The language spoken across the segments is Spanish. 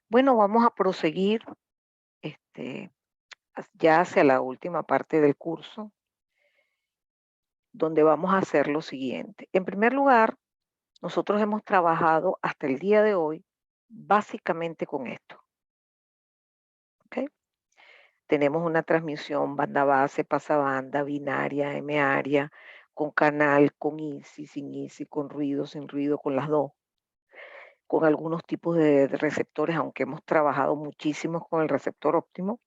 Bueno, vamos a proseguir este, ya hacia la última parte del curso, donde vamos a hacer lo siguiente. En primer lugar, nosotros hemos trabajado hasta el día de hoy básicamente con esto. ¿Ok? Tenemos una transmisión banda base, pasabanda, binaria, M área, con canal, con ISI, sin ISI, con ruido, sin ruido, con las dos, con algunos tipos de receptores, aunque hemos trabajado muchísimo con el receptor óptimo.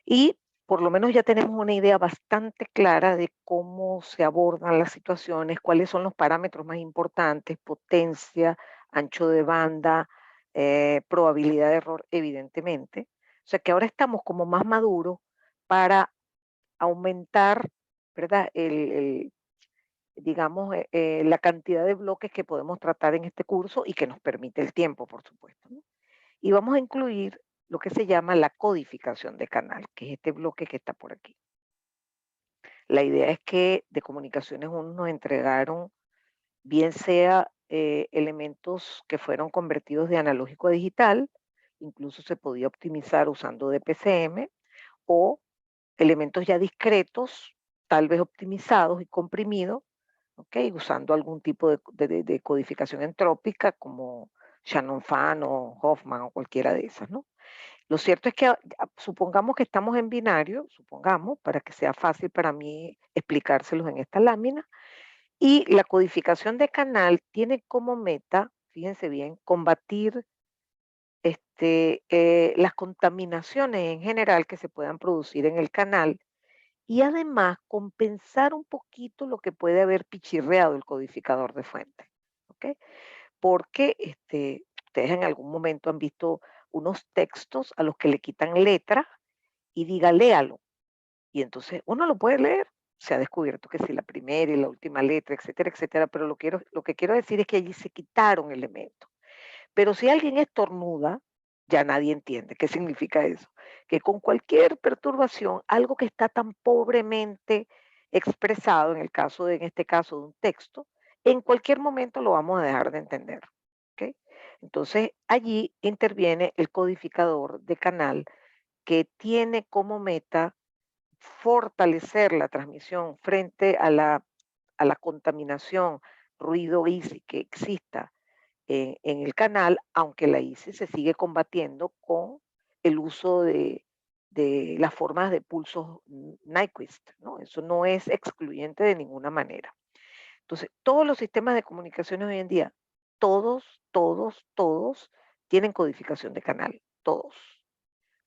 Y por lo menos ya tenemos una idea bastante clara de cómo se abordan las situaciones, cuáles son los parámetros más importantes, potencia, ancho de banda, probabilidad de error, evidentemente. O sea que ahora estamos como más maduros para aumentar, ¿verdad? Digamos, la cantidad de bloques que podemos tratar en este curso y que nos permite el tiempo, por supuesto, ¿no? Y vamos a incluir lo que se llama la codificación de canal, que es este bloque que está por aquí. La idea es que de Comunicaciones 1 nos entregaron, bien sea elementos que fueron convertidos de analógico a digital, incluso se podía optimizar usando DPCM, o elementos ya discretos, tal vez optimizados y comprimidos, ¿ok? Usando algún tipo de codificación entrópica como Shannon Fan o Hoffman o cualquiera de esas, ¿no? Lo cierto es que supongamos que estamos en binario, supongamos, para que sea fácil para mí explicárselos en esta lámina, y la codificación de canal tiene como meta, fíjense bien, combatir las contaminaciones en general que se puedan producir en el canal y además compensar un poquito lo que puede haber pichirreado el codificador de fuente. ¿Ok? Porque ustedes en algún momento han visto unos textos a los que le quitan letras y diga léalo. Y entonces uno lo puede leer. Se ha descubierto que sí, la primera y la última letra, etcétera, etcétera, pero lo que quiero decir es que allí se quitaron elementos. Pero si alguien estornuda, ya nadie entiende qué significa eso. Que con cualquier perturbación, algo que está tan pobremente expresado, en este caso de un texto, en cualquier momento lo vamos a dejar de entender. ¿Ok? Entonces allí interviene el codificador de canal que tiene como meta fortalecer la transmisión frente a la contaminación, ruido ISI que exista en el canal, aunque la ISI se sigue combatiendo con el uso de las formas de pulsos Nyquist, ¿no? Eso no es excluyente de ninguna manera. Entonces, todos los sistemas de comunicaciones hoy en día, todos tienen codificación de canal, todos.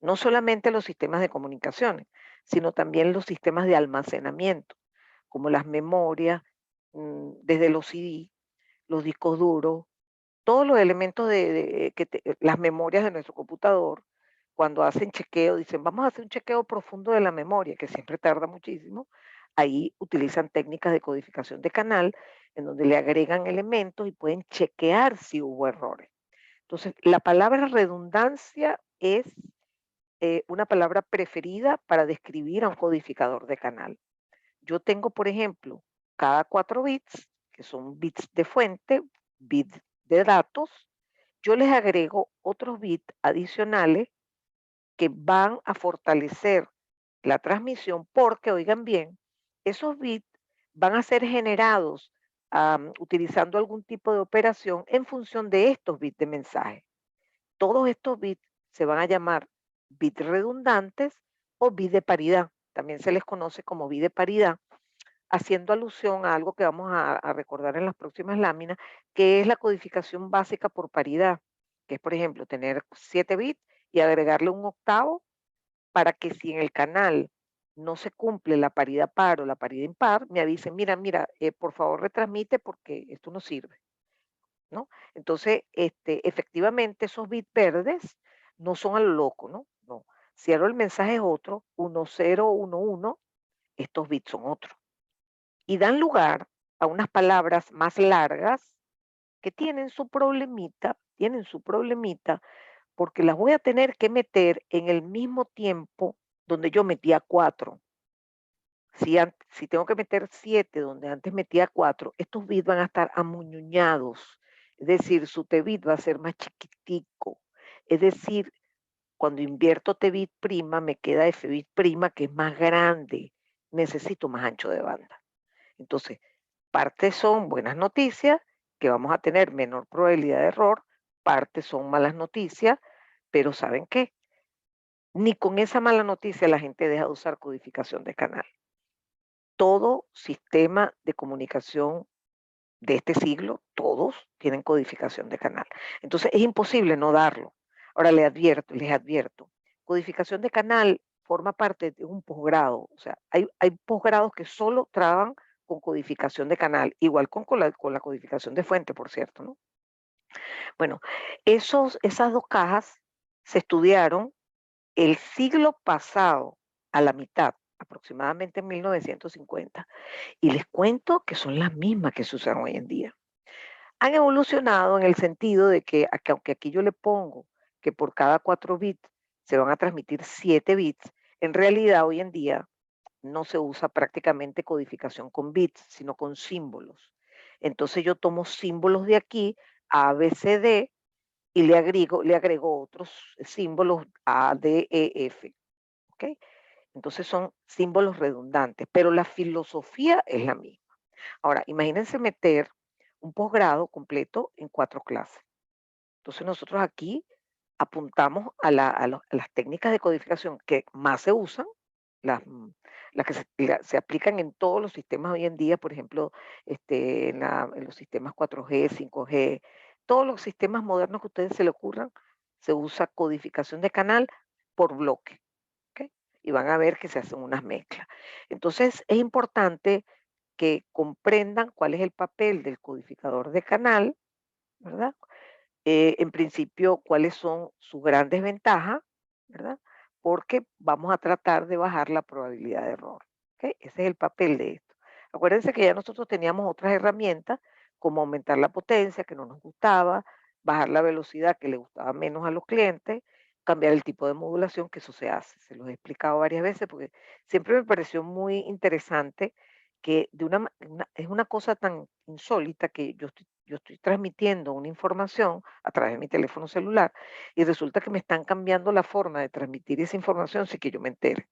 No solamente los sistemas de comunicaciones, sino también los sistemas de almacenamiento, como las memorias, desde los CD, los discos duros, todos los elementos las memorias de nuestro computador, cuando hacen chequeo, dicen, vamos a hacer un chequeo profundo de la memoria, que siempre tarda muchísimo, ahí utilizan técnicas de codificación de canal, en donde le agregan elementos y pueden chequear si hubo errores. Entonces, la palabra redundancia es una palabra preferida para describir a un codificador de canal. Yo tengo, por ejemplo, cada 4 bits, que son bits de fuente, bits de datos, yo les agrego otros bits adicionales que van a fortalecer la transmisión porque, oigan bien, esos bits van a ser generados utilizando algún tipo de operación en función de estos bits de mensaje. Todos estos bits se van a llamar bits redundantes o bits de paridad. También se les conoce como bits de paridad, haciendo alusión a algo que vamos a recordar en las próximas láminas, que es la codificación básica por paridad, que es, por ejemplo, tener 7 bits y agregarle un octavo para que si en el canal no se cumple la paridad par o la paridad impar, me avisen, mira, por favor retransmite porque esto no sirve, ¿no? Entonces, efectivamente, esos bits verdes no son a lo loco, ¿no? No. Si ahora el mensaje es otro, 1011, estos bits son otros y dan lugar a unas palabras más largas que tienen su problemita, porque las voy a tener que meter en el mismo tiempo donde yo metía 4. Si tengo que meter 7 donde antes metía 4, estos bits van a estar amuñuñados, es decir, su T-bit va a ser más chiquitico. Es decir, cuando invierto T bit prima, me queda F bit prima, que es más grande. Necesito más ancho de banda. Entonces, parte son buenas noticias, que vamos a tener menor probabilidad de error, parte son malas noticias, pero ¿saben qué? Ni con esa mala noticia la gente deja de usar codificación de canal. Todo sistema de comunicación de este siglo, todos tienen codificación de canal. Entonces es imposible no darlo. Ahora les advierto, codificación de canal forma parte de un posgrado. O sea, hay posgrados que solo trabajan con codificación de canal, igual con la codificación de fuente, por cierto, ¿no? Bueno, esas dos cajas se estudiaron el siglo pasado, a la mitad, aproximadamente en 1950, y les cuento que son las mismas que se usan hoy en día. Han evolucionado en el sentido de que, aunque aquí yo le pongo que por cada 4 bits se van a transmitir 7 bits, en realidad hoy en día no se usa prácticamente codificación con bits, sino con símbolos. Entonces yo tomo símbolos de aquí, A, B, C, D, y le agrego otros símbolos A, D, E, F. ¿Ok? Entonces son símbolos redundantes, pero la filosofía es la misma. Ahora, imagínense meter un posgrado completo en 4 clases. Entonces nosotros aquí apuntamos a las técnicas de codificación que más se usan, las, las que se aplican en todos los sistemas hoy en día, por ejemplo, en los sistemas 4G, 5G, todos los sistemas modernos que a ustedes se le ocurran, se usa codificación de canal por bloque. ¿Ok? Y van a ver que se hacen unas mezclas. Entonces es importante que comprendan cuál es el papel del codificador de canal, ¿verdad? En principio, cuáles son sus grandes ventajas, ¿verdad? Porque vamos a tratar de bajar la probabilidad de error. ¿Ok? Ese es el papel de esto. Acuérdense que ya nosotros teníamos otras herramientas, como aumentar la potencia, que no nos gustaba, bajar la velocidad, que le gustaba menos a los clientes, cambiar el tipo de modulación, que eso se hace. Se los he explicado varias veces porque siempre me pareció muy interesante que es una cosa tan insólita que yo estoy transmitiendo una información a través de mi teléfono celular y resulta que me están cambiando la forma de transmitir esa información sin que yo me entere.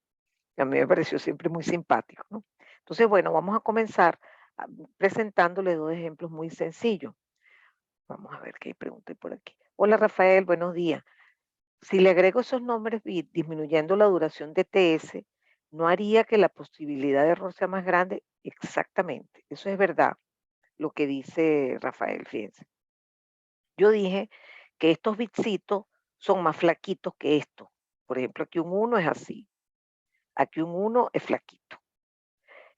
A mí me pareció siempre muy simpático, ¿no? Entonces, bueno, vamos a comenzar presentándole dos ejemplos muy sencillos. Vamos a ver qué pregunté por aquí. Hola Rafael, buenos días. Si le agrego esos nombres bit disminuyendo la duración de TS, ¿no haría que la posibilidad de error sea más grande? Exactamente, eso es verdad, lo que dice Rafael, fíjense. Yo dije que estos bitsitos son más flaquitos que estos. Por ejemplo, aquí un uno es así, aquí un uno es flaquito.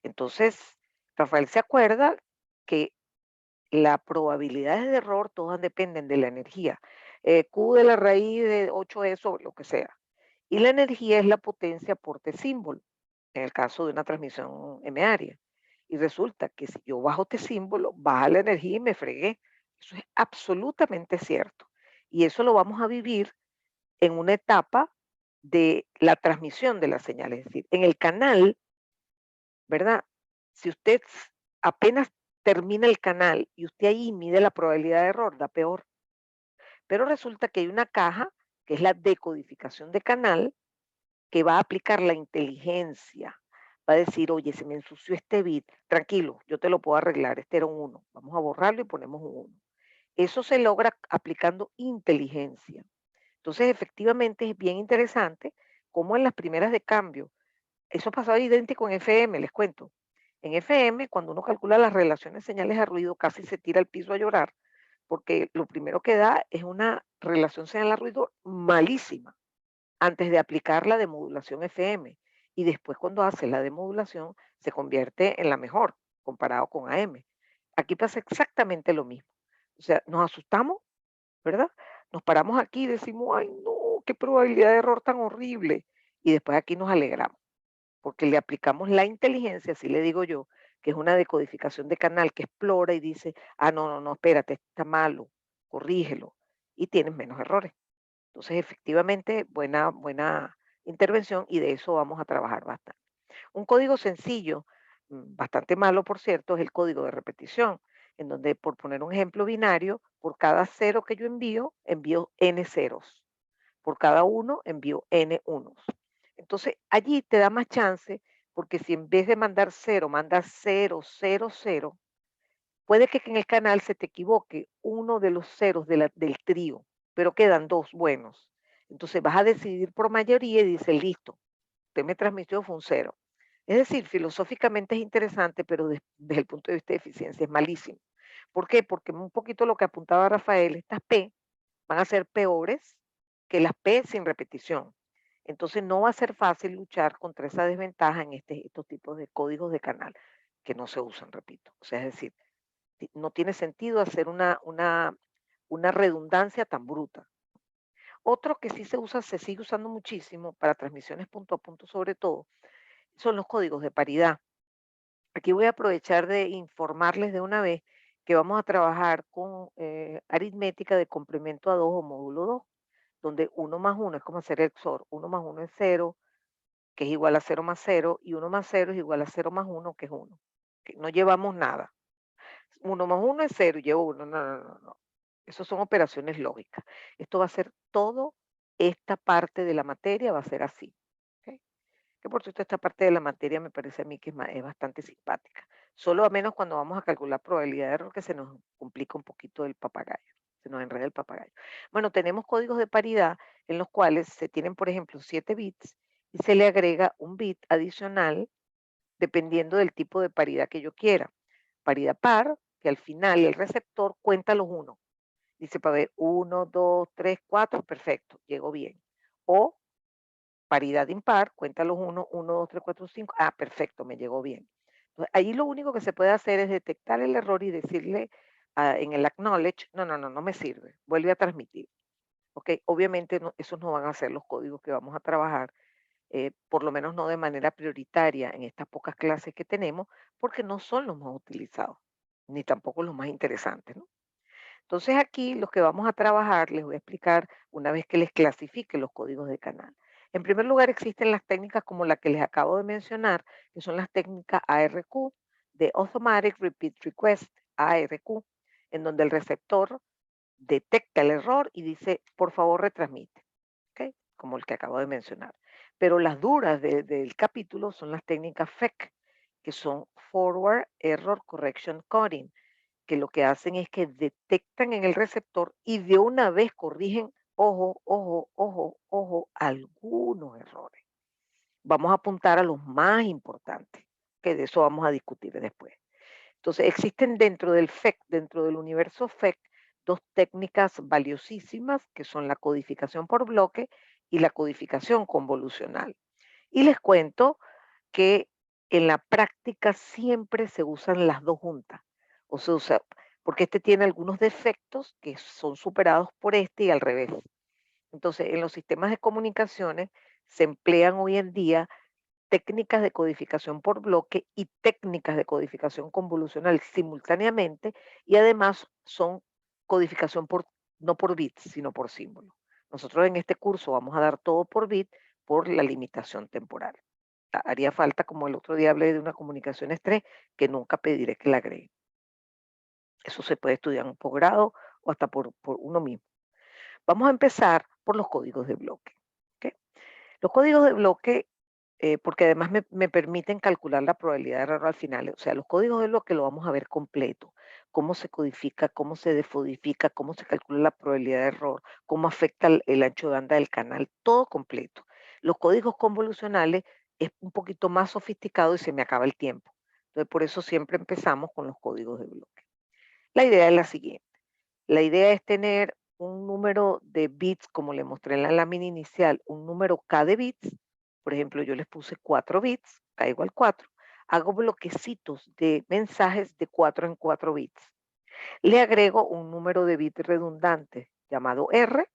Entonces, Rafael se acuerda que las probabilidades de error todas dependen de la energía. Q de la raíz de 8e sobre lo que sea. Y la energía es la potencia por T símbolo, en el caso de una transmisión M-área. Y resulta que si yo bajo T símbolo, baja la energía y me fregué. Eso es absolutamente cierto. Y eso lo vamos a vivir en una etapa de la transmisión de la señal. Es decir, en el canal, ¿verdad? Si usted apenas termina el canal y usted ahí mide la probabilidad de error, da peor. Pero resulta que hay una caja, que es la decodificación de canal, que va a aplicar la inteligencia. Va a decir, oye, se me ensució este bit, tranquilo, yo te lo puedo arreglar, este era un uno, vamos a borrarlo y ponemos un uno. Eso se logra aplicando inteligencia. Entonces, efectivamente, es bien interesante cómo en las primeras de cambio, eso pasaba idéntico en FM, les cuento. En FM, cuando uno calcula las relaciones señales a ruido, casi se tira al piso a llorar, porque lo primero que da es una relación señal a ruido malísima antes de aplicar la demodulación FM. Y después cuando hace la demodulación se convierte en la mejor comparado con AM. Aquí pasa exactamente lo mismo. O sea, nos asustamos, ¿verdad? Nos paramos aquí y decimos, ay no, qué probabilidad de error tan horrible. Y después aquí nos alegramos, porque le aplicamos la inteligencia, así le digo yo, que es una decodificación de canal que explora y dice, ah, no, no, no, espérate, está malo, corrígelo. Y tienes menos errores. Entonces, efectivamente, buena intervención y de eso vamos a trabajar bastante. Un código sencillo, bastante malo, por cierto, es el código de repetición, en donde, por poner un ejemplo binario, por cada cero que yo envío, envío n ceros. Por cada uno envío n unos. Entonces, allí te da más chance, porque si en vez de mandar cero, mandas 000, puede que en el canal se te equivoque uno de los ceros del trío, pero quedan dos buenos. Entonces vas a decidir por mayoría y dices, listo, usted me transmitió fue un cero. Es decir, filosóficamente es interesante, pero desde el punto de vista de eficiencia es malísimo. ¿Por qué? Porque un poquito lo que apuntaba Rafael, estas P van a ser peores que las P sin repetición. Entonces no va a ser fácil luchar contra esa desventaja en estos tipos de códigos de canal que no se usan, repito. O sea, es decir, no tiene sentido hacer una redundancia tan bruta. Otro que sí se usa, se sigue usando muchísimo para transmisiones punto a punto sobre todo, son los códigos de paridad. Aquí voy a aprovechar de informarles de una vez que vamos a trabajar con aritmética de complemento a 2 o módulo 2, donde uno más uno es como hacer el XOR, uno más uno es cero, que es igual a cero más cero, y uno más cero es igual a cero más uno, que es uno. Que no llevamos nada. Uno más uno es cero y llevo uno. No, no, no, no. Eso son operaciones lógicas. Esto va a ser todo, esta parte de la materia va a ser así. ¿Ok? Que por cierto, esta parte de la materia me parece a mí que es bastante simpática. Solo a menos cuando vamos a calcular probabilidad de error que se nos complica un poquito el papagayo, se nos enreda el papagayo. Bueno, tenemos códigos de paridad en los cuales se tienen, por ejemplo, 7 bits y se le agrega un bit adicional dependiendo del tipo de paridad que yo quiera. Paridad par, que al final el receptor cuenta los unos. Dice para ver 1, 2, 3, 4, perfecto, llegó bien. O paridad impar, cuenta los unos, 1, 2, 3, 4, 5, ah, perfecto, me llegó bien. Entonces, ahí lo único que se puede hacer es detectar el error y decirle en el acknowledge, no, no, no, no me sirve, vuelve a transmitir. ¿Ok? Obviamente esos no van a ser los códigos que vamos a trabajar, por lo menos no de manera prioritaria en estas pocas clases que tenemos, porque no son los más utilizados, ni tampoco los más interesantes, ¿no? Entonces aquí los que vamos a trabajar, les voy a explicar una vez que les clasifique los códigos de canal. En primer lugar, existen las técnicas como la que les acabo de mencionar, que son las técnicas ARQ, de Automatic Repeat Request, ARQ, en donde el receptor detecta el error y dice, por favor, retransmite, ¿ok? Como el que acabo de mencionar. Pero las duras del capítulo son las técnicas FEC, que son Forward Error Correction Coding, que lo que hacen es que detectan en el receptor y de una vez corrigen, ojo, ojo, ojo, ojo, algunos errores. Vamos a apuntar a los más importantes, que de eso vamos a discutir después. Entonces, existen dentro del FEC, dentro del universo FEC, dos técnicas valiosísimas, que son la codificación por bloque y la codificación convolucional. Y les cuento que en la práctica siempre se usan las dos juntas. O se usa, porque este tiene algunos defectos que son superados por este y al revés. Entonces, en los sistemas de comunicaciones se emplean hoy en día técnicas de codificación por bloque y técnicas de codificación convolucional simultáneamente, y además son codificación no por bits, sino por símbolos. Nosotros en este curso vamos a dar todo por bit por la limitación temporal. Haría falta, como el otro día hablé de una comunicación estrés, que nunca pediré que la agregue. Eso se puede estudiar en un posgrado o hasta por uno mismo. Vamos a empezar por los códigos de bloque. ¿Ok? Los códigos de bloque, porque además me permiten calcular la probabilidad de error al final. O sea, los códigos de bloque lo vamos a ver completo. Cómo se codifica, cómo se descodifica, cómo se calcula la probabilidad de error, cómo afecta el ancho de banda del canal, todo completo. Los códigos convolucionales es un poquito más sofisticado y se me acaba el tiempo. Entonces, por eso siempre empezamos con los códigos de bloque. La idea es la siguiente. La idea es tener un número de bits, como le mostré en la lámina inicial, un número K de bits. Por ejemplo, yo les puse 4 bits, K igual 4. Hago bloquecitos de mensajes de 4 en 4 bits. Le agrego un número de bits redundante llamado R,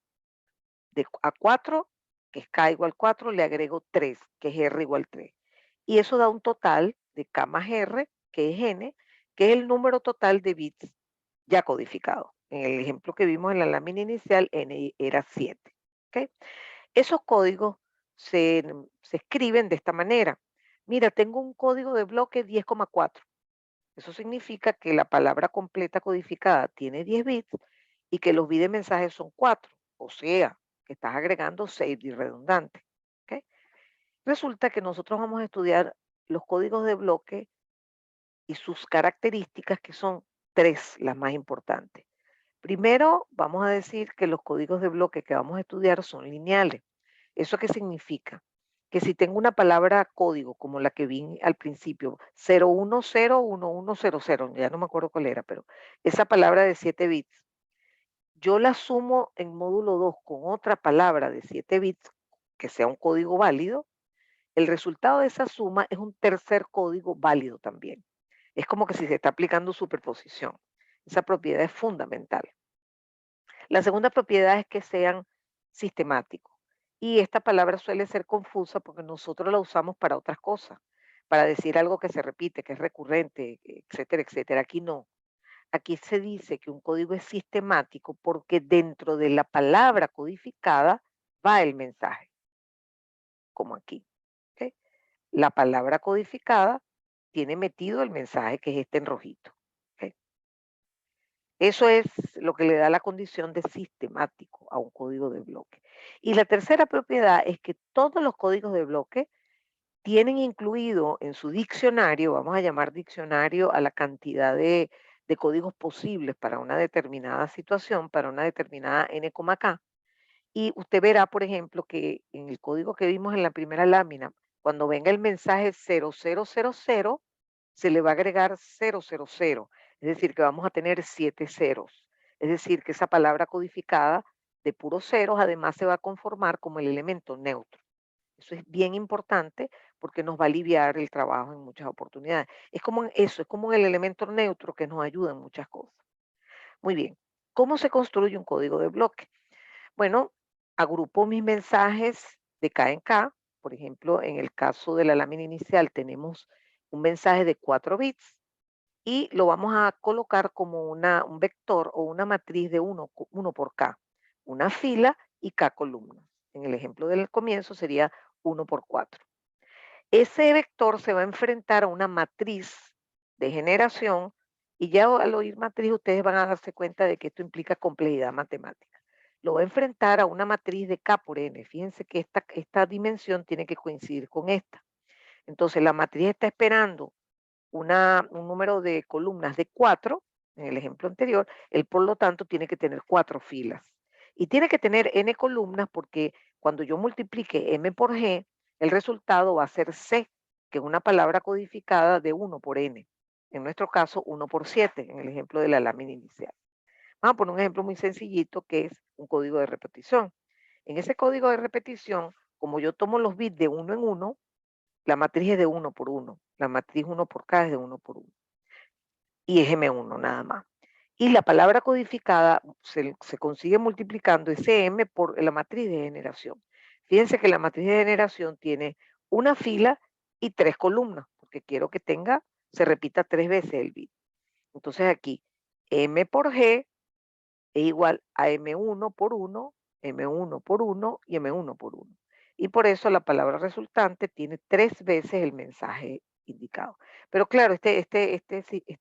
a 4, que es K igual 4, le agrego 3, que es R igual 3. Y eso da un total de K más R, que es N, que es el número total de bits ya codificado. En el ejemplo que vimos en la lámina inicial, N era 7. ¿Ok? Esos códigos se escriben de esta manera. Mira, tengo un código de bloque 10,4. Eso significa que la palabra completa codificada tiene 10 bits y que los bits de mensaje son 4. O sea, que estás agregando saved y redundante. ¿Ok? Resulta que nosotros vamos a estudiar los códigos de bloque y sus características, que son tres las más importantes. Primero, vamos a decir que los códigos de bloque que vamos a estudiar son lineales. ¿Eso qué significa? Que si tengo una palabra código como la que vi al principio, 0101100, ya no me acuerdo cuál era, pero esa palabra de 7 bits, yo la sumo en módulo 2 con otra palabra de 7 bits que sea un código válido, el resultado de esa suma es un tercer código válido también. Es como que si se está aplicando superposición. Esa propiedad es fundamental. La segunda propiedad es que sean sistemáticos. Y esta palabra suele ser confusa porque nosotros la usamos para otras cosas, para decir algo que se repite, que es recurrente, etcétera, etcétera. Aquí no. Aquí se dice que un código es sistemático porque dentro de la palabra codificada va el mensaje, como aquí. ¿Ok? La palabra codificada tiene metido el mensaje, que es este en rojito. ¿Ok? Eso es lo que le da la condición de sistemático a un código de bloque. Y la tercera propiedad es que todos los códigos de bloque tienen incluido en su diccionario, vamos a llamar diccionario a la cantidad de códigos posibles para una determinada situación, para una determinada n, k. Y usted verá, por ejemplo, que en el código que vimos en la primera lámina, cuando venga el mensaje 0000, se le va a agregar 000. Es decir, que vamos a tener 7 ceros. Es decir, que esa palabra codificada de puros ceros además se va a conformar como el elemento neutro. Eso es bien importante porque nos va a aliviar el trabajo en muchas oportunidades. Es como eso, es como el elemento neutro que nos ayuda en muchas cosas. Muy bien. ¿Cómo se construye un código de bloque? Bueno, agrupo mis mensajes de K en K. Por ejemplo, en el caso de la lámina inicial tenemos un mensaje de 4 bits y lo vamos a colocar como un vector o una matriz de 1 por K, una fila y K columnas. En el ejemplo del comienzo sería 1 por 4. Ese vector se va a enfrentar a una matriz de generación y ya al oír matriz ustedes van a darse cuenta de que esto implica complejidad matemática. Lo va a enfrentar a una matriz de K por N. Fíjense que esta dimensión tiene que coincidir con esta. Entonces la matriz está esperando un número de columnas de 4, en el ejemplo anterior, él por lo tanto tiene que tener 4 filas. Y tiene que tener n columnas porque cuando yo multiplique m por g, el resultado va a ser c, que es una palabra codificada de 1 por n. En nuestro caso, 1 por 7, en el ejemplo de la lámina inicial. Vamos a poner un ejemplo muy sencillito que es un código de repetición. En ese código de repetición, como yo tomo los bits de 1 en 1, la matriz es de 1 por 1. La matriz 1 por K es de 1 por 1. Y es M1 nada más. Y la palabra codificada se consigue multiplicando ese M por la matriz de generación. Fíjense que la matriz de generación tiene una fila y 3 columnas, porque quiero que se repita 3 veces el bit. Entonces aquí, M por G es igual a M1 por 1, M1 por 1 y M1 por 1. Y por eso la palabra resultante tiene 3 veces el mensaje indicado. Pero claro, este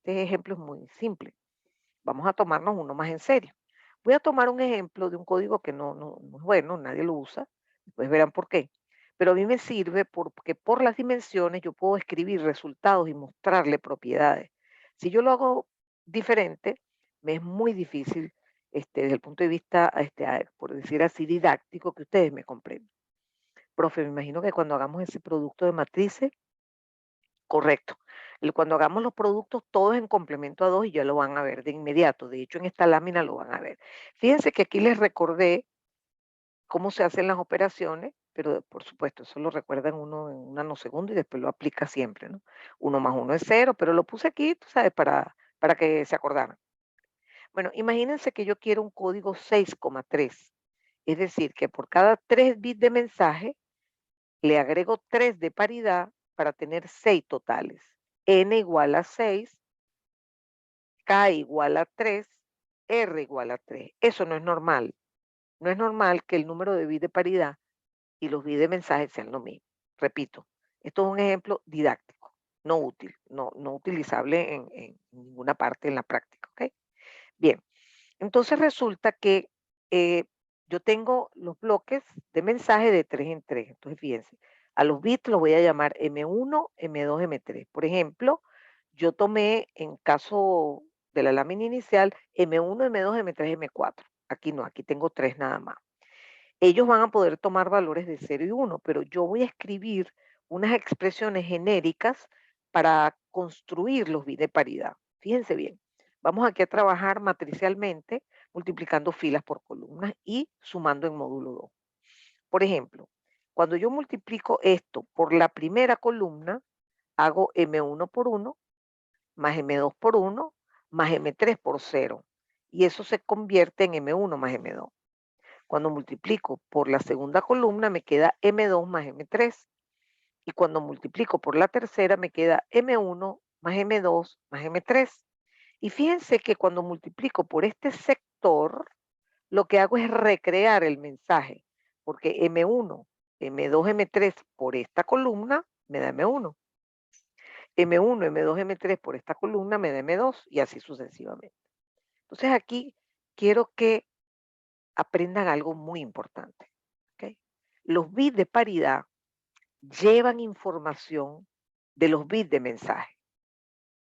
ejemplo es muy simple. Vamos a tomarnos uno más en serio. Voy a tomar un ejemplo de un código que no es bueno, nadie lo usa, después verán por qué. Pero a mí me sirve porque por las dimensiones yo puedo escribir resultados y mostrarle propiedades. Si yo lo hago diferente, me es muy difícil desde el punto de vista, por decir así, didáctico, que ustedes me comprendan. Profe, me imagino que cuando hagamos ese producto de matrices, correcto. Cuando hagamos los productos todos en complemento a 2 y ya lo van a ver de inmediato. De hecho, en esta lámina lo van a ver. Fíjense que aquí les recordé cómo se hacen las operaciones, pero por supuesto, eso lo recuerdan uno en un nanosegundo y después lo aplica siempre, ¿no? 1 más 1 es 0, pero lo puse aquí, tú sabes, para que se acordaran. Bueno, imagínense que yo quiero un código 6,3. Es decir, que por cada 3 bits de mensaje le agrego 3 de paridad para tener 6 totales. N igual a 6, K igual a 3, R igual a 3. Eso no es normal. No es normal que el número de bits de paridad y los bits de mensaje sean lo mismo. Repito, esto es un ejemplo didáctico, no útil, no utilizable en ninguna parte en la práctica. ¿Ok? Bien, entonces resulta que yo tengo los bloques de mensaje de 3 en 3. Entonces, fíjense, a los bits los voy a llamar M1, M2, M3. Por ejemplo, yo tomé en caso de la lámina inicial M1, M2, M3, M4. Aquí no, aquí tengo 3 nada más. Ellos van a poder tomar valores de 0 y 1, pero yo voy a escribir unas expresiones genéricas para construir los bits de paridad. Fíjense bien, vamos aquí a trabajar matricialmente, multiplicando filas por columnas y sumando en módulo 2. Por ejemplo, cuando yo multiplico esto por la primera columna, hago M1 por 1, más M2 por 1, más M3 por 0. Y eso se convierte en M1 más M2. Cuando multiplico por la segunda columna me queda M2 más M3. Y cuando multiplico por la tercera me queda M1 más M2 más M3. Y fíjense que cuando multiplico por este sector, lo que hago es recrear el mensaje, porque M1, M2, M3 por esta columna me da M1. M1, M2, M3 por esta columna me da M2 y así sucesivamente. Entonces aquí quiero que aprendan algo muy importante. ¿Ok? Los bits de paridad llevan información de los bits de mensaje,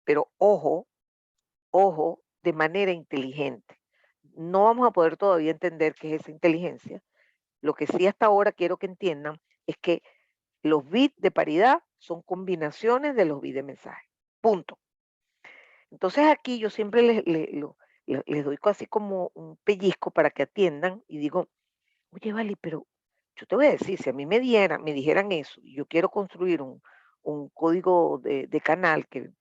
pero ojo, ojo, de manera inteligente. No vamos a poder todavía entender qué es esa inteligencia. Lo que sí hasta ahora quiero que entiendan es que los bits de paridad son combinaciones de los bits de mensaje. Punto. Entonces aquí yo siempre les doy casi como un pellizco para que atiendan y digo, oye, vale, pero yo te voy a decir, si a mí me dijeran eso, y yo quiero construir un código de canal que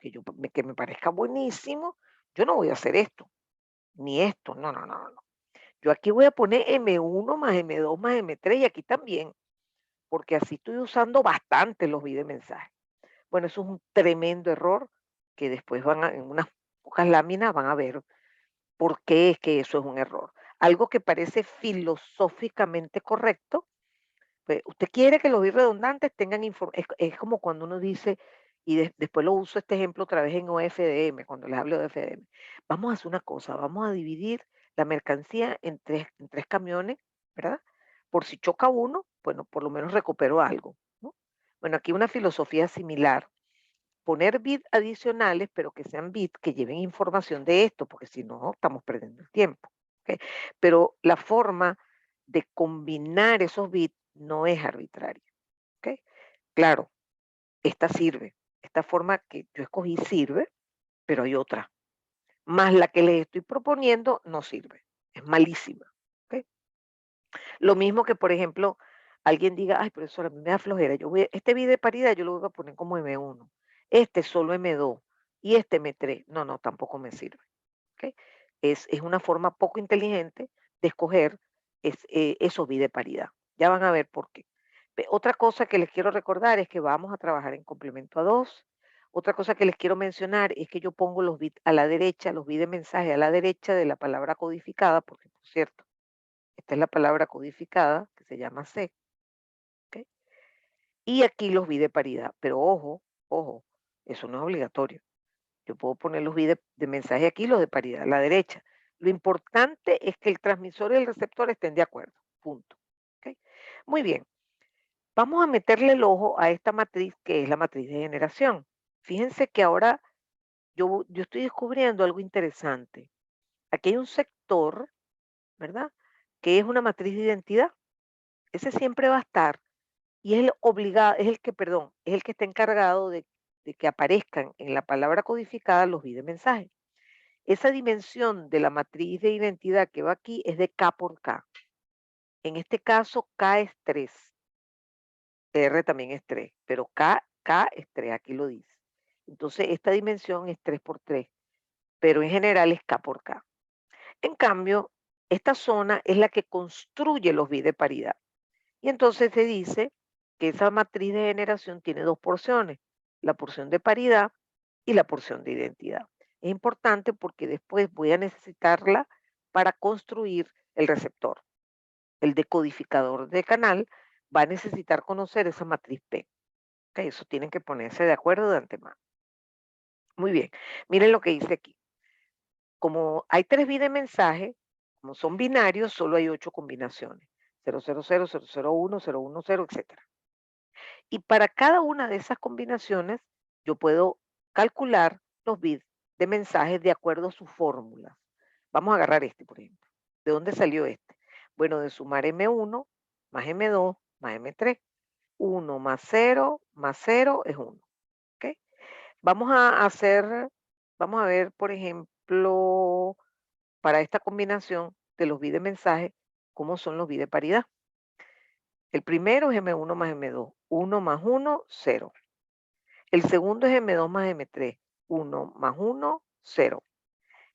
me parezca buenísimo, yo no voy a hacer esto, ni esto, no, no, no, no. Yo aquí voy a poner M1 más M2 más M3 y aquí también, porque así estoy usando bastante los bits de mensaje. Bueno, eso es un tremendo error que después en unas pocas láminas van a ver por qué es que eso es un error. Algo que parece filosóficamente correcto, pues, usted quiere que los bits redundantes tengan es como cuando uno dice, y después lo uso este ejemplo otra vez en OFDM, cuando les hablo de OFDM. Vamos a hacer una cosa, vamos a dividir la mercancía en tres camiones, ¿verdad? Por si choca uno, bueno, por lo menos recupero algo, ¿no? Bueno, aquí una filosofía similar. Poner bits adicionales, pero que sean bits que lleven información de esto, porque si no, estamos perdiendo el tiempo. ¿Ok? Pero la forma de combinar esos bits no es arbitraria. ¿Ok? Claro, esta sirve. Esta forma que yo escogí sirve, pero hay otra. Más la que les estoy proponiendo no sirve. Es malísima. ¿Ok? Lo mismo que, por ejemplo, alguien diga, ay, profesora, a mí me da flojera. Este bit de paridad yo lo voy a poner como M1. Este solo M2 y este M3. No, no, tampoco me sirve. ¿Ok? Es una forma poco inteligente de escoger esos bits de paridad. Ya van a ver por qué. Otra cosa que les quiero recordar es que vamos a trabajar en complemento a 2. Otra cosa que les quiero mencionar es que yo pongo los bits a la derecha, los bits de mensaje a la derecha de la palabra codificada, porque por cierto, esta es la palabra codificada que se llama C. ¿Ok? Y aquí los bits de paridad. Pero ojo, ojo, eso no es obligatorio. Yo puedo poner los bits de mensaje aquí, los de paridad a la derecha. Lo importante es que el transmisor y el receptor estén de acuerdo. Punto. ¿Ok? Muy bien. Vamos a meterle el ojo a esta matriz que es la matriz de generación. Fíjense que ahora yo estoy descubriendo algo interesante. Aquí hay un sector, ¿verdad? Que es una matriz de identidad. Ese siempre va a estar y es el obligado, es el que, perdón, es el que está encargado de que aparezcan en la palabra codificada los bits de mensaje. Esa dimensión de la matriz de identidad que va aquí es de K por K. En este caso, K es 3, R también es 3, pero K es 3, aquí lo dice. Entonces, esta dimensión es 3 por 3, pero en general es K por K. En cambio, esta zona es la que construye los bits de paridad. Y entonces se dice que esa matriz de generación tiene dos porciones, la porción de paridad y la porción de identidad. Es importante porque después voy a necesitarla para construir el receptor. El decodificador de canal va a necesitar conocer esa matriz P. ¿Ok? Eso tienen que ponerse de acuerdo de antemano. Muy bien, miren lo que dice aquí. Como hay 3 bits de mensaje, Como son binarios, solo hay 8 combinaciones. 000, 001, 010, etcétera. Y para cada una de esas combinaciones, yo puedo calcular los bits de mensajes de acuerdo a sus fórmulas. Vamos a agarrar este, por ejemplo. ¿De dónde salió este? Bueno, de sumar M1 más M2 más M3. 1 más 0 es 1. ¿Ok? Vamos a hacer, vamos a ver, por ejemplo, para esta combinación de los bits de mensaje, cómo son los bits de paridad. El primero es M1 más M2. 1 más 1, 0. El segundo es M2 más M3. 1 más 1, 0.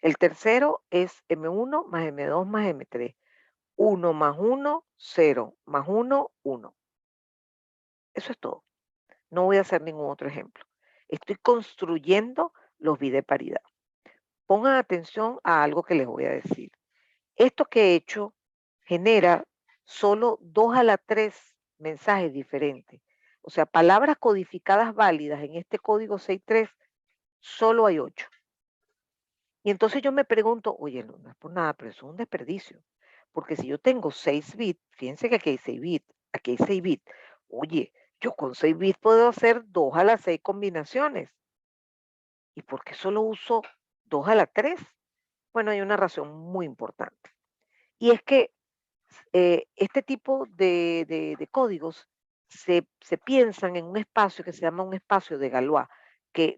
El tercero es M1 más M2 más M3. 1 más 1, 0. Más 1, 1. Eso es todo. No voy a hacer ningún otro ejemplo. Estoy construyendo los bits de paridad. Pongan atención a algo que les voy a decir. Esto que he hecho genera solo 2 a la 3 mensajes diferentes. O sea, palabras codificadas válidas en este código 63, solo hay 8. Y entonces yo me pregunto, oye, no es por nada, pero eso es un desperdicio. Porque si yo tengo 6 bits, fíjense que aquí hay 6 bits, aquí hay 6 bits. Oye, yo con 6 bits puedo hacer 2 a la 6 combinaciones. ¿Y por qué solo uso 2 a la 3? Bueno, hay una razón muy importante. Y es que este tipo de códigos se piensan en un espacio que se llama un espacio de Galois, que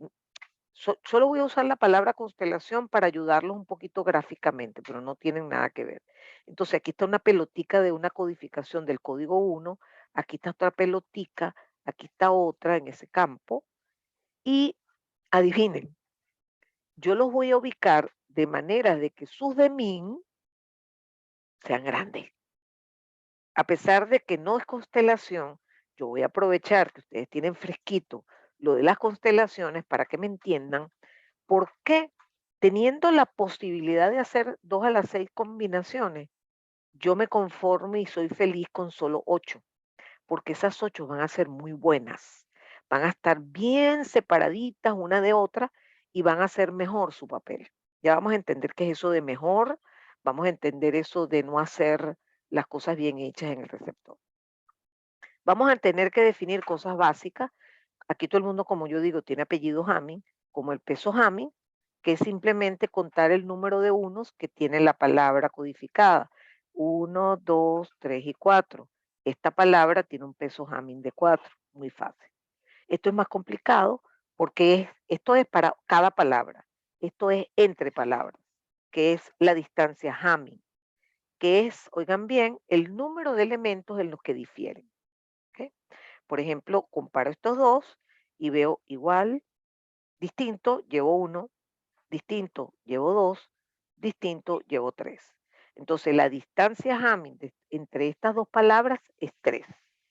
solo voy a usar la palabra constelación para ayudarlos un poquito gráficamente, pero no tienen nada que ver. Entonces, aquí está una pelotica de una codificación del código 1, aquí está otra pelotica, aquí está otra en ese campo, y adivinen, yo los voy a ubicar de manera de que sus de min sean grandes. A pesar de que no es constelación, yo voy a aprovechar que ustedes tienen fresquito lo de las constelaciones para que me entiendan por qué, teniendo la posibilidad de hacer 2 a las 6 combinaciones, yo me conformo y soy feliz con solo 8, porque esas 8 van a ser muy buenas, van a estar bien separaditas una de otra y van a hacer mejor su papel. Ya vamos a entender qué es eso de mejor, vamos a entender eso de no hacer las cosas bien hechas en el receptor. Vamos a tener que definir cosas básicas. Aquí todo el mundo, como yo digo, tiene apellido Hamming, como el peso Hamming, que es simplemente contar el número de unos que tiene la palabra codificada. 1, 2, 3 y 4. Esta palabra tiene un peso Hamming de 4. Muy fácil. Esto es más complicado porque esto es para cada palabra. Esto es entre palabras, que es la distancia Hamming, que es, oigan bien, el número de elementos en los que difieren. ¿Ok? Por ejemplo, comparo estos dos y veo igual, distinto, llevo uno, distinto, llevo dos, distinto, llevo tres. Entonces, la distancia Hamming entre estas dos palabras es 3.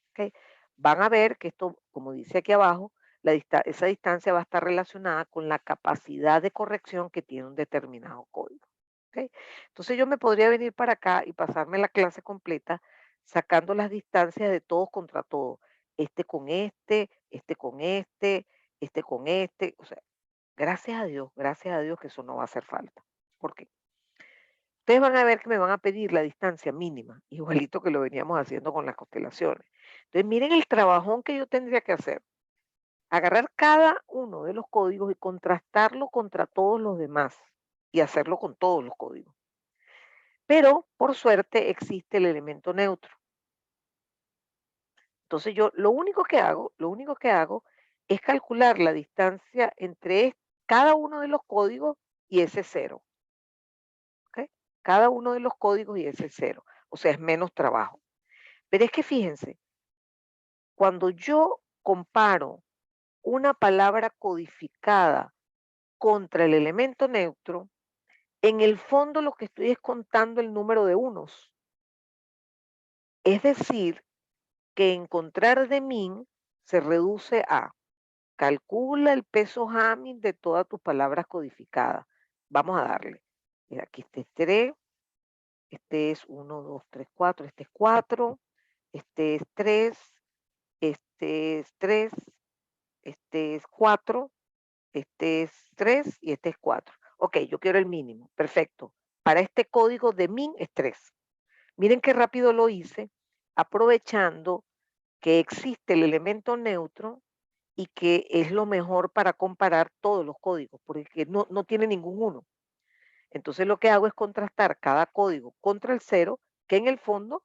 ¿Ok? Van a ver que esto, como dice aquí abajo, esa distancia va a estar relacionada con la capacidad de corrección que tiene un determinado código. ¿Ok? Entonces, yo me podría venir para acá y pasarme la clase completa sacando las distancias de todos contra todos. Este con este con este con este. O sea, gracias a Dios que eso no va a hacer falta. ¿Por qué? Ustedes van a ver que me van a pedir la distancia mínima, igualito que lo veníamos haciendo con las constelaciones. Entonces, miren el trabajón que yo tendría que hacer. Agarrar cada uno de los códigos y contrastarlo contra todos los demás y hacerlo con todos los códigos. Pero, por suerte, existe el elemento neutro. Entonces, yo lo único que hago es calcular la distancia entre cada uno de los códigos y ese cero. ¿Ok? Cada uno de los códigos y ese cero. O sea, es menos trabajo. Pero es que fíjense, cuando yo comparo una palabra codificada contra el elemento neutro, en el fondo lo que estoy es contando el número de unos. Es decir, que encontrar de min se reduce a calcula el peso Hamming de todas tus palabras codificadas. Vamos a darle. Mira, aquí este es 3, este es 1, 2, 3, 4, este es 4, este es 3, este es 3, este es 4, este es 3 y este es 4. Ok, yo quiero el mínimo. Perfecto. para este código de min es 3. Miren qué rápido lo hice, aprovechando que existe el elemento neutro y que es lo mejor para comparar todos los códigos, porque no tiene ningún uno. Entonces lo que hago es contrastar cada código contra el cero, que en el fondo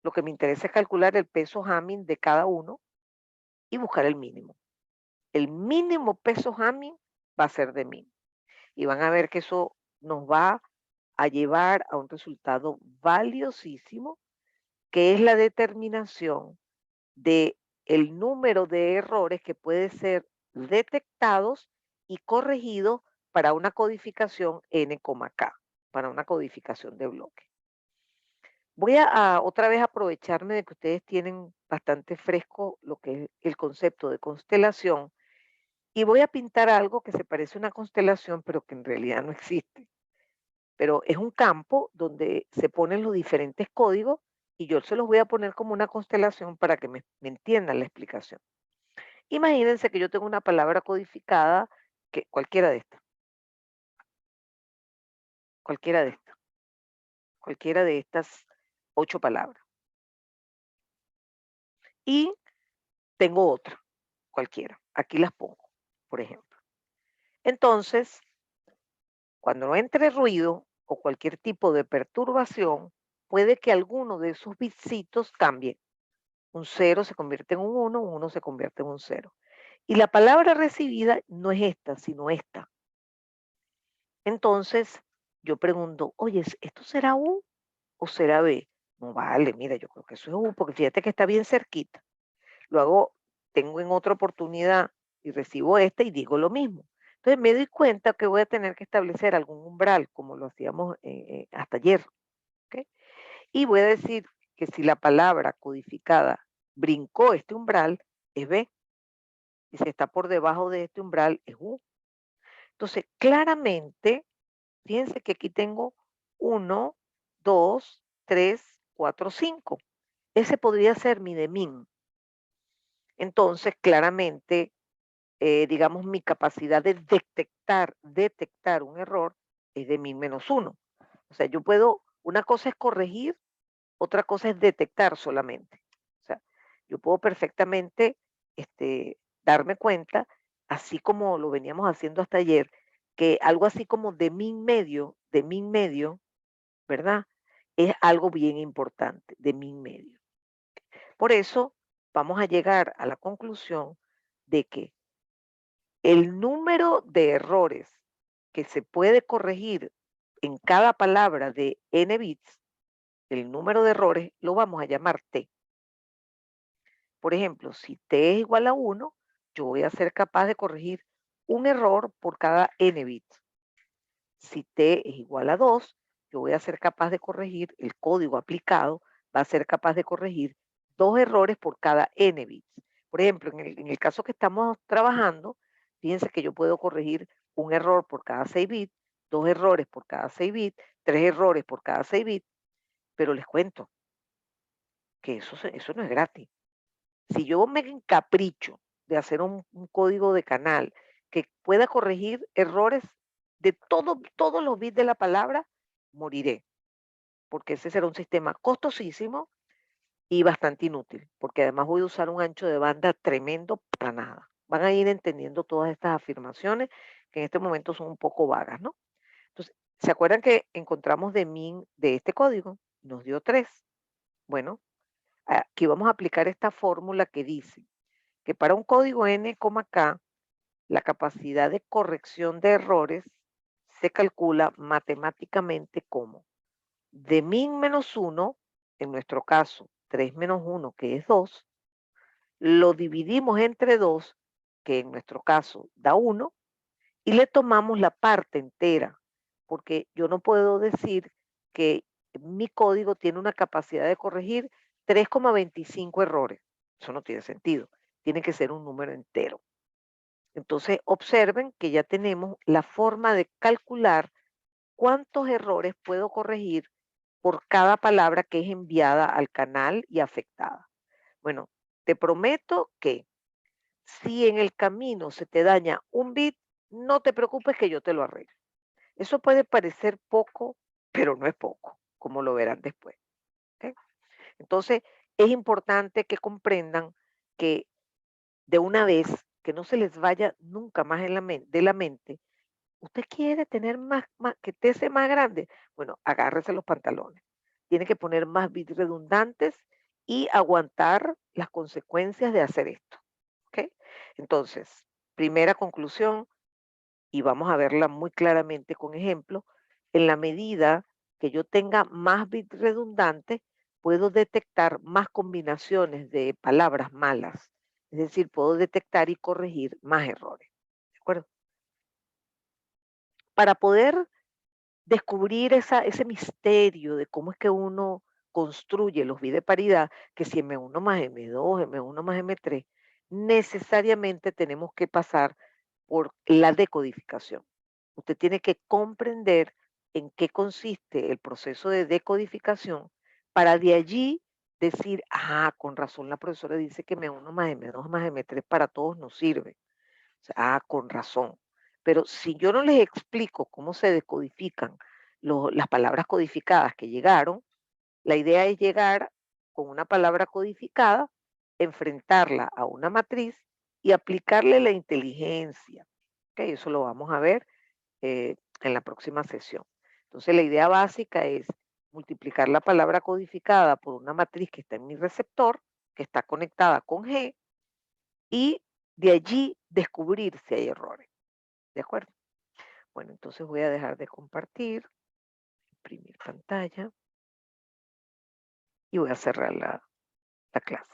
lo que me interesa es calcular el peso Hamming de cada uno y buscar el mínimo. El mínimo peso Hamming va a ser de min. Y van a ver que eso nos va a llevar a un resultado valiosísimo, que es la determinación de el número de errores que puede ser detectados y corregidos para una codificación N,K, para una codificación de bloque. Voy a otra vez aprovecharme de que ustedes tienen bastante fresco lo que es el concepto de constelación y voy a pintar algo que se parece a una constelación, pero que en realidad no existe. Pero es un campo donde se ponen los diferentes códigos y yo se los voy a poner como una constelación para que me entiendan la explicación. Imagínense que yo tengo una palabra codificada, que cualquiera de estas, cualquiera de estas 8 palabras. Y tengo otra, cualquiera. Aquí las pongo, por ejemplo. Entonces, cuando entre ruido o cualquier tipo de perturbación, puede que alguno de esos bitsitos cambie. Un 0 se convierte en un 1 se convierte en un 0. Y la palabra recibida no es esta, sino esta. Entonces, yo pregunto, oye, ¿esto será U o será B? No vale, mira, yo creo que eso es U, porque fíjate que está bien cerquita. Luego tengo en otra oportunidad y recibo esta y digo lo mismo. Entonces me doy cuenta que voy a tener que establecer algún umbral, como lo hacíamos hasta ayer. ¿Ok? Y voy a decir que si la palabra codificada brincó este umbral, es B. Y si está por debajo de este umbral, es U. Entonces, claramente, fíjense que aquí tengo 1, 2, 3, 4, 5. Ese podría ser mi de min. Entonces, claramente, digamos, mi capacidad de detectar un error es de min menos 1. O sea, yo puedo, una cosa es corregir, otra cosa es detectar solamente. O sea, yo puedo perfectamente darme cuenta, así como lo veníamos haciendo hasta ayer, que algo así como de min medio, ¿verdad? Es algo bien importante, de min medio. Por eso vamos a llegar a la conclusión de que el número de errores que se puede corregir en cada palabra de n bits, el número de errores lo vamos a llamar t. Por ejemplo, si t es igual a 1, yo voy a ser capaz de corregir un error por cada n bits. Si t es igual a 2, yo voy a ser capaz de corregir, el código aplicado va a ser capaz de corregir 2 errores por cada n bits. Por ejemplo, en el caso que estamos trabajando, fíjense que yo puedo corregir un error por cada 6 bits, 2 errores por cada 6 bits, 3 errores por cada 6 bits, pero les cuento que eso no es gratis. Si yo me encapricho de hacer un código de canal que pueda corregir errores de todos los bits de la palabra, moriré, porque ese será un sistema costosísimo y bastante inútil, porque además voy a usar un ancho de banda tremendo para nada. Van a ir entendiendo todas estas afirmaciones que en este momento son un poco vagas, ¿no? Entonces, ¿se acuerdan que encontramos de min de este código? Nos dio 3. Bueno, aquí vamos a aplicar esta fórmula que dice que para un código N,K, la capacidad de corrección de errores se calcula matemáticamente como de min menos 1, en nuestro caso 3 menos 1, que es 2, lo dividimos entre 2, que en nuestro caso da 1, y le tomamos la parte entera, porque yo no puedo decir que mi código tiene una capacidad de corregir 3,25 errores. Eso no tiene sentido. Tiene que ser un número entero. Entonces, observen que ya tenemos la forma de calcular cuántos errores puedo corregir por cada palabra que es enviada al canal y afectada. Bueno, te prometo que si en el camino se te daña un bit, no te preocupes que yo te lo arreglo. Eso puede parecer poco, pero no es poco, como lo verán después. ¿Ok? Entonces, es importante que comprendan que de una vez, que no se les vaya nunca más de la mente, usted quiere tener que te sea más grande. Bueno, agárrese los pantalones. Tiene que poner más bits redundantes y aguantar las consecuencias de hacer esto. ¿Ok? Entonces, primera conclusión, y vamos a verla muy claramente con ejemplo, en la medida que yo tenga más bits redundantes, puedo detectar más combinaciones de palabras malas. Es decir, puedo detectar y corregir más errores. ¿De acuerdo? Para poder descubrir ese misterio de cómo es que uno construye los bits de paridad, que si M1 más M2, M1 más M3, necesariamente tenemos que pasar por la decodificación. Usted tiene que comprender en qué consiste el proceso de decodificación para de allí decir, ah, con razón la profesora dice que M1 más M2 más M3 para todos nos sirve. O sea, ah, con razón. Pero si yo no les explico cómo se decodifican las palabras codificadas que llegaron, la idea es llegar con una palabra codificada, enfrentarla a una matriz y aplicarle la inteligencia. ¿Ok? Eso lo vamos a ver en la próxima sesión. Entonces, la idea básica es multiplicar la palabra codificada por una matriz que está en mi receptor, que está conectada con G, y de allí descubrir si hay errores. ¿De acuerdo? Bueno, entonces voy a dejar de compartir, imprimir pantalla y voy a cerrar la clase.